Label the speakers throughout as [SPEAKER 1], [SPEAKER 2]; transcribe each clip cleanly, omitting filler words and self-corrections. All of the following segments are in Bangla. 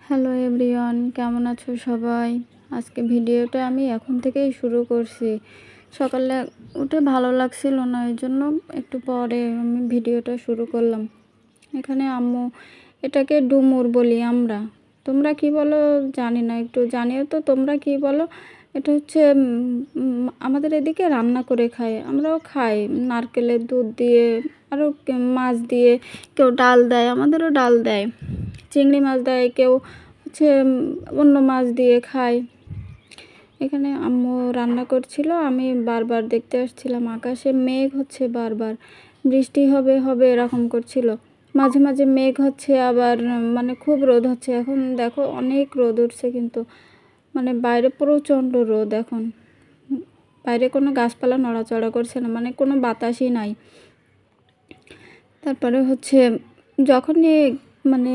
[SPEAKER 1] হ্যালো এভরিওয়ান, কেমন আছো সবাই? আজকে ভিডিওটা আমি এখন থেকেই শুরু করছি। সকালে উঠে ভালো লাগছিল না, এই জন্য একটু পরে আমি ভিডিওটা শুরু করলাম। এখানে আম্মু, এটাকে ডুমুর বলি আমরা, তোমরা কি বলো জানি না, একটু জানিও তো তোমরা কি বলো। এটা হচ্ছে আমাদের এদিকে রান্না করে খায়, আমরাও খাই নারকেলের দুধ দিয়ে, আরও মাছ দিয়ে, কেউ ডাল দেয়, আমাদেরও ডাল দেয়, চিংড়ি মাছ দেয়, কেউ হচ্ছে অন্য মাছ দিয়ে খায়। এখানে আম্মু রান্না করছিল, আমি বারবার দেখতে আসছিলাম। আকাশে মেঘ হচ্ছে, বারবার বৃষ্টি হবে হবে এরকম করছিল। মাঝে মাঝে মেঘ হচ্ছে, আবার মানে খুব রোদ হচ্ছে। এখন দেখো অনেক রোদ উঠছে, কিন্তু মানে বাইরে প্রচণ্ড রোদ। এখন বাইরে কোনো গাছপালা নড়াচড়া করছে না, মানে কোনো বাতাসই নাই। তারপরে হচ্ছে যখনই মানে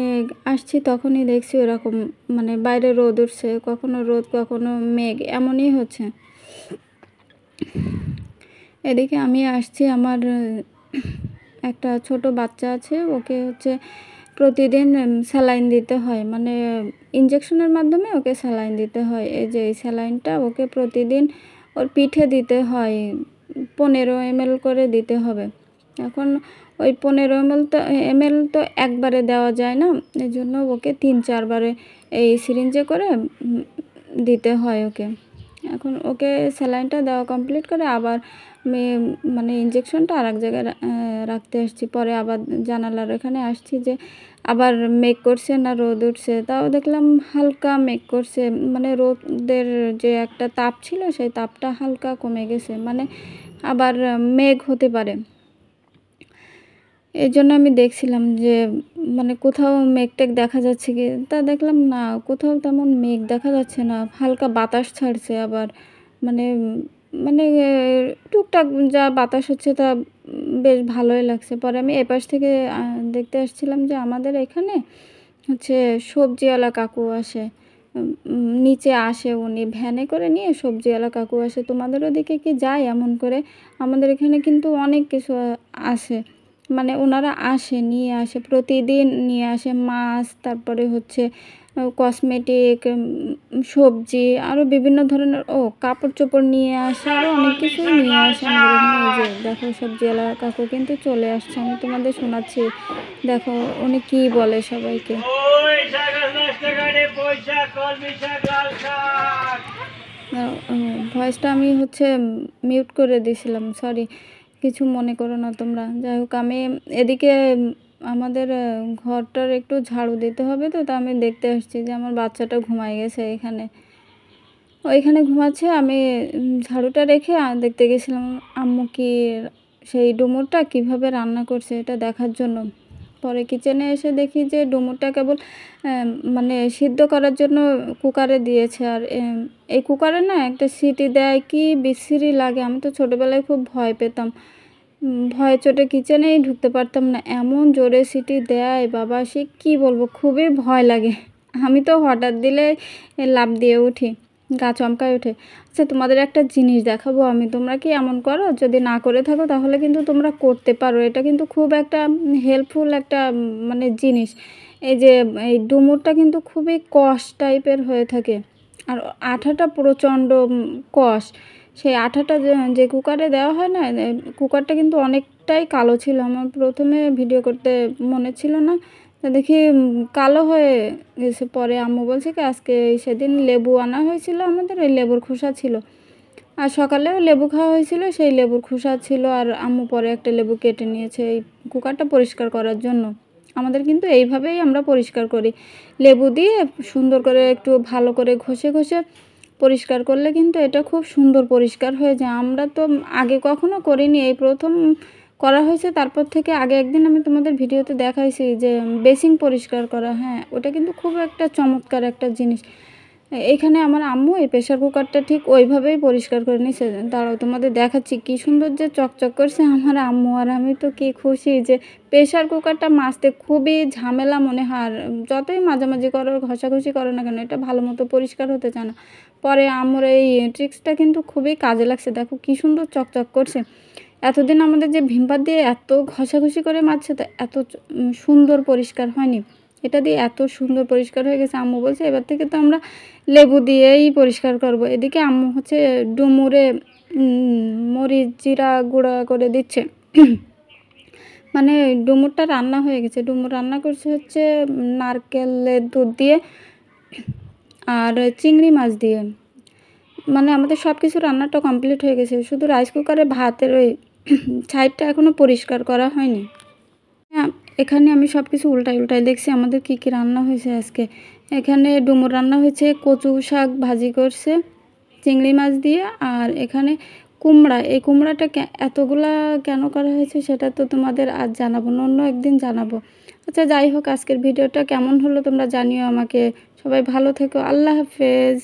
[SPEAKER 1] আসছি তখনই দেখছি ওরকম, মানে বাইরে রোদ উঠছে, কখনো রোদ কখনো মেঘ, এমনই হচ্ছে। এদিকে আমি আসছি, আমার একটা ছোট বাচ্চা আছে, ওকে হচ্ছে প্রতিদিন স্যালাইন দিতে হয়, মানে ইঞ্জেকশনের মাধ্যমে ওকে স্যালাইন দিতে হয়। এই যে এই স্যালাইনটা ওকে প্রতিদিন ওর পিঠে দিতে হয়, 15 ml করে দিতে হবে। এখন ওই 15 ml তো একবারে দেওয়া যায় না, এই জন্য ওকে 3-4 বারে এই সিরিঞ্জে করে দিতে হয় ওকে। এখন ওকে স্যালাইনটা দেওয়া কমপ্লিট করে আবার আমি মানে ইঞ্জেকশনটা আর এক জায়গায় রাখতে আসছি। পরে আবার জানালার এখানে আসছি যে আবার মেঘ করছে না রোদ উঠছে, তাও দেখলাম হালকা মেঘ করছে, মানে রোদের যে একটা তাপ ছিল সেই তাপটা হালকা কমে গেছে, মানে আবার মেঘ হতে পারে। এই জন্য আমি দেখছিলাম যে মানে কোথাও মেঘ টেঘ দেখা যাচ্ছে কি, তা দেখলাম না, কোথাও তেমন মেঘ দেখা যাচ্ছে না, হালকা বাতাস ছাড়ছে আবার, মানে মানে টুকটাক যা বাতাস হচ্ছে তা বেশ ভালোই লাগছে। পরে আমি এপাশ থেকে দেখতে আসছিলাম যে আমাদের এখানে হচ্ছে সবজিওয়ালা কাকু আসে, নিচে আসে, উনি ভ্যানে করে নিয়ে সবজিওয়ালা কাকু আসে। তোমাদের ওদিকে কি যায় এমন করে? আমাদের এখানে কিন্তু অনেক কিছু আসে, মানে ওনারা আসে, নিয়ে আসে, প্রতিদিন নিয়ে আসে মাছ, তারপরে হচ্ছে কসমেটিক, সবজি, আরও বিভিন্ন ধরনের কাপড় চোপড় নিয়ে আসে, আরও অনেক কিছুই নিয়ে আসে আমাদের এখানে। এই যে দেখো সবজিওয়ালা কাকু কিন্তু চলে আসছে, আমি তোমাদের শোনাচ্ছি, দেখো উনি কি বলে সবাইকে। ভয়েসটা আমি হচ্ছে মিউট করে দিয়েছিলাম, সরি, কিছু মনে করো না তোমরা। যাই হোক, আমি এদিকে আমাদের ঘরটার একটু ঝাড়ু দিতে হবে, তো তা আমি দেখতে আসছি যে আমার বাচ্চাটা ঘুমায় গেছে এখানে, ওইখানে ঘুমাচ্ছে। আমি ঝাড়ুটা রেখে দেখতে গেছিলাম আম্মু কি সেই ডুমুরটা কিভাবে রান্না করছে এটা দেখার জন্য। পরে কিচেনে এসে দেখি যে ডুমুরটা কেবল মানে সিদ্ধ করার জন্য কুকারে দিয়েছে। আর এই কুকারে না একটা সিটি দেয়, কি বিশ্রী লাগে, আমি তো ছোটোবেলায় খুব ভয় পেতাম, ভয়ে চোটে কিচেনেই ঢুকতে পারতাম না, এমন জোরে সিটি দেয় বাবা, সে কী বলবো, খুবই ভয় লাগে। আমি তো হঠাৎ দিলে লাফ দিয়ে উঠি, গা চমকায় ওঠে। আচ্ছা, তোমাদের একটা জিনিস দেখাবো আমি, তোমরা কি এমন করো? যদি না করে থাকো তাহলে কিন্তু তোমরা করতে পারো, এটা কিন্তু খুব একটা হেল্পফুল একটা মানে জিনিস। এই যে এই ডুমুরটা কিন্তু খুবই কষ টাইপের হয়ে থাকে, আর আঠাটা প্রচণ্ড কষ। সেই আঠাটা যে কুকারে দেওয়া হয় না, কুকারটা কিন্তু অনেকটাই কালো ছিল। আমার প্রথমে ভিডিও করতে মনে ছিল না, তা দেখি কালো হয়ে গেছে। পরে আম্মু বলছে কি আজকে সেদিন লেবু আনা হয়েছিল আমাদের, ওই লেবুর খোসা ছিল, আর সকালেও লেবু খাওয়া হয়েছিল, সেই লেবুর খোসা ছিল, আর আম্মু পরে একটা লেবু কেটে নিয়েছে এই কুকারটা পরিষ্কার করার জন্য। আমাদের কিন্তু এইভাবেই আমরা পরিষ্কার করি, লেবু দিয়ে সুন্দর করে একটু ভালো করে ঘষে ঘষে পরিষ্কার করলে কিন্তু এটা খুব সুন্দর পরিষ্কার হয়ে যায়। আমরা তো আগে কখনো করিনি, এই প্রথম করা হয়েছে। তারপর থেকে আগে একদিন আমি তোমাদের ভিডিওতে দেখাইছি যে বেসিন পরিষ্কার করা, হ্যাঁ ওটা কিন্তু খুব একটা চমৎকার একটা জিনিস। এইখানে আমার আম্মু এই প্রেশার কুকারটা ঠিক ওইভাবেই পরিষ্কার করে নিয়েছে। দাঁড়াও তোমাদের দেখাচ্ছি, কী সুন্দর যে চকচক করছে। আমার আম্মু আর আমি তো কী খুশি যে প্রেশার কুকারটা মাজতে খুবই ঝামেলা মনে হয়, আর যতই মাঝামাঝি করো ঘষাঘষি করো না কেন, এটা ভালো মতো পরিষ্কার হতে চায় না। পরে আম্মুর এই ট্রিক্সটা কিন্তু খুবই কাজে লাগছে, দেখো কী সুন্দর চকচক করছে। এতদিন আমাদের যে ভিম পাত দিয়ে এত ঘষাঘষি করে মাজছে, তো এত সুন্দর পরিষ্কার হয়নি। এটা দিয়ে এত সুন্দর পরিষ্কার হয়ে গেছে। আম্মু বলছে এবার থেকে তো আমরা লেবু দিয়েই পরিষ্কার করব। এদিকে আম্মু হচ্ছে ডুমুরে মরিচ জিরা গুঁড়া করে দিচ্ছে। মানে ডুমুরটা রান্না হয়ে গেছে। ডুমুর রান্না করছে হচ্ছে নারকেলের দুধ দিয়ে আর চিংড়ি মাছ দিয়ে। মানে আমাদের সব কিছু রান্নাটা কমপ্লিট হয়ে গেছে, শুধু রাইস কুকারে ভাতের ওই সাইডটা এখনও পরিষ্কার করা হয়নি। হ্যাঁ, এখানে আমি সব কিছু উল্টাই দেখছি আমাদের কি কি রান্না হয়েছে আজকে। এখানে ডুমুর রান্না হয়েছে, কচু শাক ভাজি করছে চিংড়ি মাছ দিয়ে, আর এখানে কুমড়া। এই কুমড়াটা এতগুলা কেন করা হয়েছে সেটা তো তোমাদের আজ জানাবো না, অন্য একদিন জানাবো। আচ্ছা যাই হোক, আজকের ভিডিওটা কেমন হলো তোমরা জানিও আমাকে। সবাই ভালো থেকো, আল্লাহ হাফেজ।